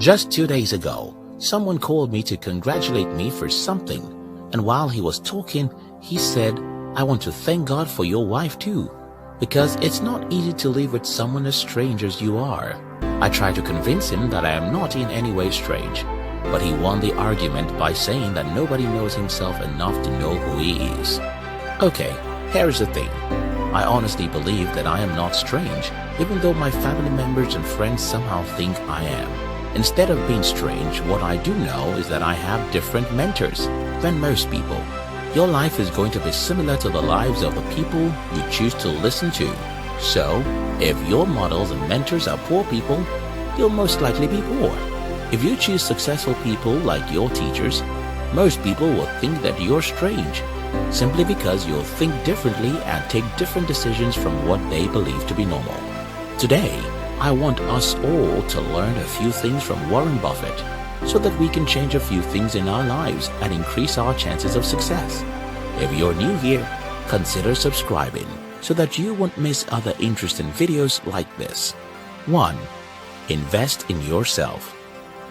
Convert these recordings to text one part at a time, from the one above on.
Just 2 days ago, someone called me to congratulate me for something, and while he was talking, he said, "I want to thank God for your wife too, because it's not easy to live with someone as strange as you are." I tried to convince him that I am not in any way strange, but he won the argument by saying that nobody knows himself enough to know who he is. Okay, here's the thing. I honestly believe that I am not strange, even though my family members and friends somehow think I am. Instead of being strange, what I do know is that I have different mentors than most people. Your life is going to be similar to the lives of the people you choose to listen to. So, if your models and mentors are poor people, you'll most likely be poor. If you choose successful people like your teachers, most people will think that you're strange, simply because you'll think differently and take different decisions from what they believe to be normal. Today, I want us all to learn a few things from Warren Buffett so that we can change a few things in our lives and increase our chances of success. If you're new here, consider subscribing so that you won't miss other interesting videos like this. 1. Invest in yourself.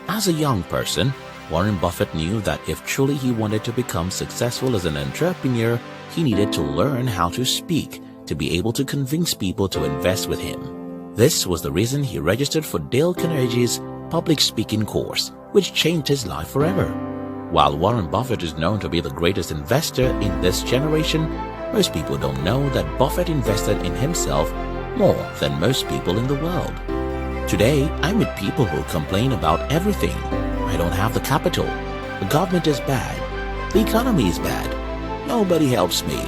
As a young person, Warren Buffett knew that if truly he wanted to become successful as an entrepreneur, he needed to learn how to speak to be able to convince people to invest with him. This was the reason he registered for Dale Carnegie's public speaking course, which changed his life forever. While Warren Buffett is known to be the greatest investor in this generation, most people don't know that Buffett invested in himself more than most people in the world. Today, I meet people who complain about everything. I don't have the capital. The government is bad. The economy is bad. Nobody helps me.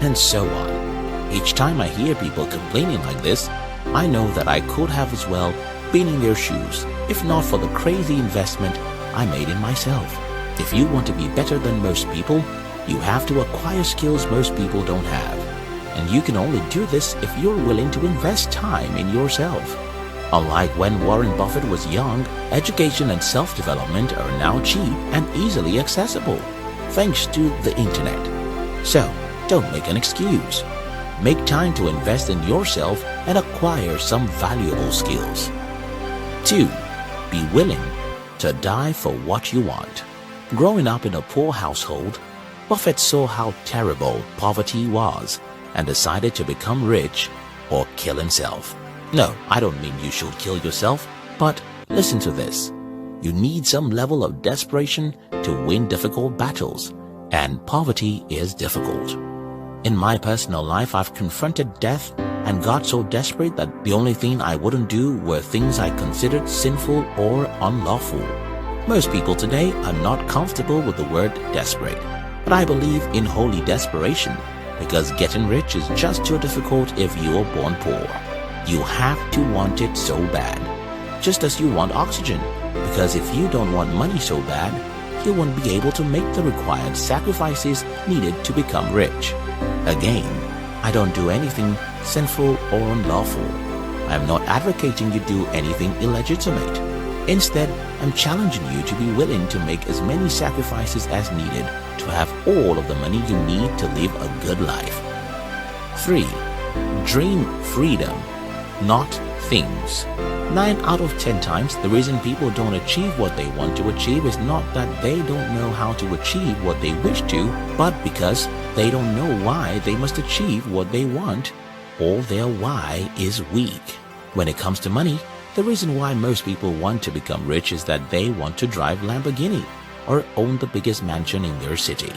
And so on. Each time I hear people complaining like this, I know that I could have as well been in their shoes, if not for the crazy investment I made in myself. If you want to be better than most people, you have to acquire skills most people don't have. And you can only do this if you're willing to invest time in yourself. Unlike when Warren Buffett was young, education and self-development are now cheap and easily accessible, thanks to the internet. So, don't make an excuse. Make time to invest in yourself and acquire some valuable skills. 2. Be willing to die for what you want. Growing up in a poor household, Buffett saw how terrible poverty was and decided to become rich or kill himself. No, I don't mean you should kill yourself, but listen to this. You need some level of desperation to win difficult battles, and poverty is difficult. In my personal life, I've confronted death and got so desperate that the only thing I wouldn't do were things I considered sinful or unlawful. Most people today are not comfortable with the word desperate, but I believe in holy desperation because getting rich is just too difficult if you are born poor. You have to want it so bad, just as you want oxygen, because if you don't want money so bad, you won't be able to make the required sacrifices needed to become rich. Again, I don't do anything sinful or unlawful. I'm not advocating you do anything illegitimate. Instead, I'm challenging you to be willing to make as many sacrifices as needed to have all of the money you need to live a good life. 3. Dream freedom, not things. 9 out of 10 times, the reason people don't achieve what they want to achieve is not that they don't know how to achieve what they wish to, but because they don't know why they must achieve what they want, or their why is weak. When it comes to money, the reason why most people want to become rich is that they want to drive Lamborghini or own the biggest mansion in their city.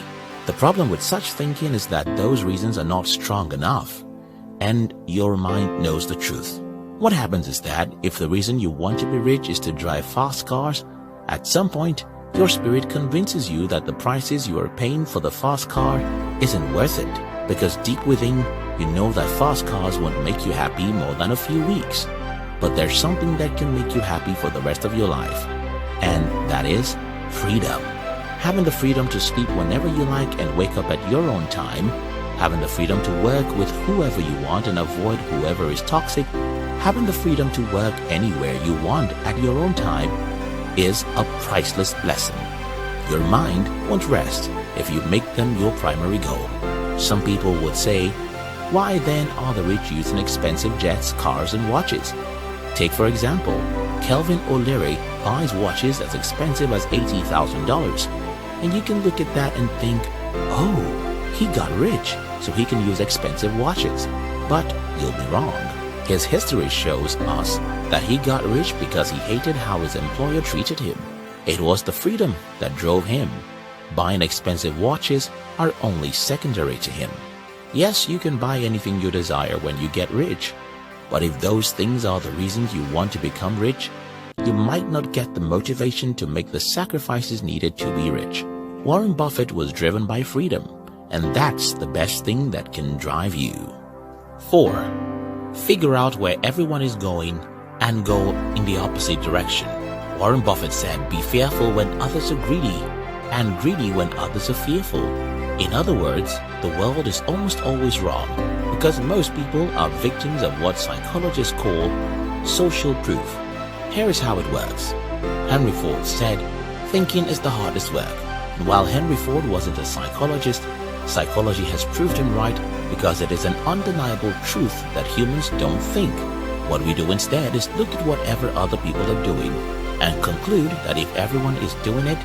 The problem with such thinking is that those reasons are not strong enough, and your mind knows the truth. What happens is that if the reason you want to be rich is to drive fast cars, at some point, your spirit convinces you that the prices you are paying for the fast car isn't worth it, because deep within, you know that fast cars won't make you happy more than a few weeks. But there's something that can make you happy for the rest of your life, and that is freedom. Having the freedom to sleep whenever you like and wake up at your own time, having the freedom to work with whoever you want and avoid whoever is toxic, having the freedom to work anywhere you want at your own time is a priceless blessing. Your mind won't rest if you make them your primary goal. Some people would say, why then are the rich using expensive jets, cars and watches? Take for example, Kelvin O'Leary buys watches as expensive as $80,000. And you can look at that and think, oh, he got rich, so he can use expensive watches. But you'll be wrong. His history shows us that he got rich because he hated how his employer treated him. It was the freedom that drove him. Buying expensive watches are only secondary to him. Yes, you can buy anything you desire when you get rich. But if those things are the reasons you want to become rich, you might not get the motivation to make the sacrifices needed to be rich. Warren Buffett was driven by freedom, and that's the best thing that can drive you. 4. Figure out where everyone is going and go in the opposite direction. Warren Buffett said, be fearful when others are greedy, and greedy when others are fearful. In other words, the world is almost always wrong, because most people are victims of what psychologists call social proof. Here is how it works. Henry Ford said, thinking is the hardest work. And while Henry Ford wasn't a psychologist, psychology has proved him right because it is an undeniable truth that humans don't think. What we do instead is look at whatever other people are doing and conclude that if everyone is doing it,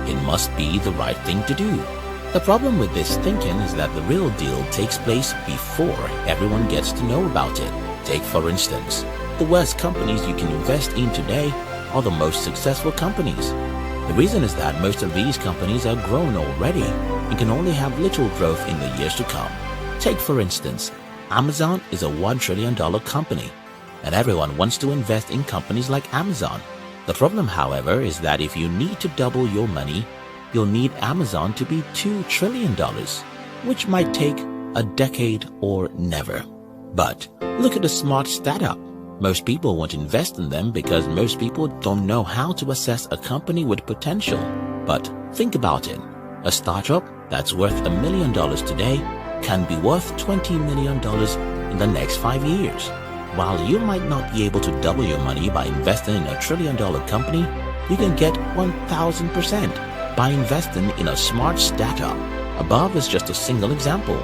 it must be the right thing to do. The problem with this thinking is that the real deal takes place before everyone gets to know about it. Take, for instance, the worst companies you can invest in today are the most successful companies. The reason is that most of these companies are grown already and can only have little growth in the years to come. Take, for instance, Amazon is a $1 trillion company, and everyone wants to invest in companies like Amazon. The problem, however, is that if you need to double your money, you'll need Amazon to be $2 trillion, which might take a decade or never. But look at a smart startup. Most people won't invest in them because most people don't know how to assess a company with potential. But think about it. A startup that's worth $1 million today can be worth $20 million in the next 5 years. While you might not be able to double your money by investing in a $1 trillion company, you can get 1,000% by investing in a smart startup. Above is just a single example.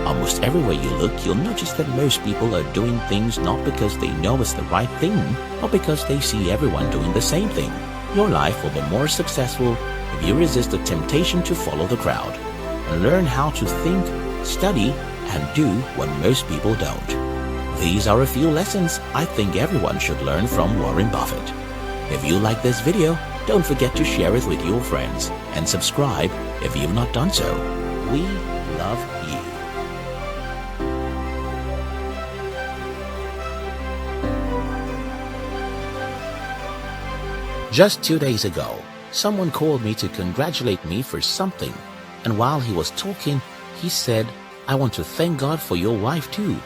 Almost everywhere you look, you'll notice that most people are doing things not because they know it's the right thing, but because they see everyone doing the same thing. Your life will be more successful if you resist the temptation to follow the crowd and learn how to think, study, and do what most people don't. These are a few lessons I think everyone should learn from Warren Buffett. If you like this video, don't forget to share it with your friends and subscribe if you've not done so. We love you. Just 2 days ago, someone called me to congratulate me for something, and while he was talking, he said, I want to thank God for your wife too,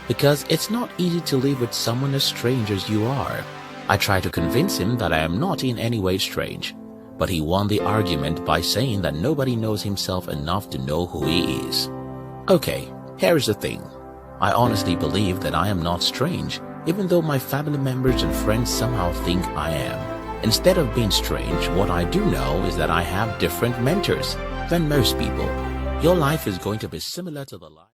because it's not easy to live with someone as strange as you are. I tried to convince him that I am not in any way strange, but he won the argument by saying that nobody knows himself enough to know who he is. Okay, here's the thing. I honestly believe that I am not strange, even though my family members and friends somehow think I am. Instead of being strange, what I do know is that I have different mentors than most people. Your life is going to be similar to the life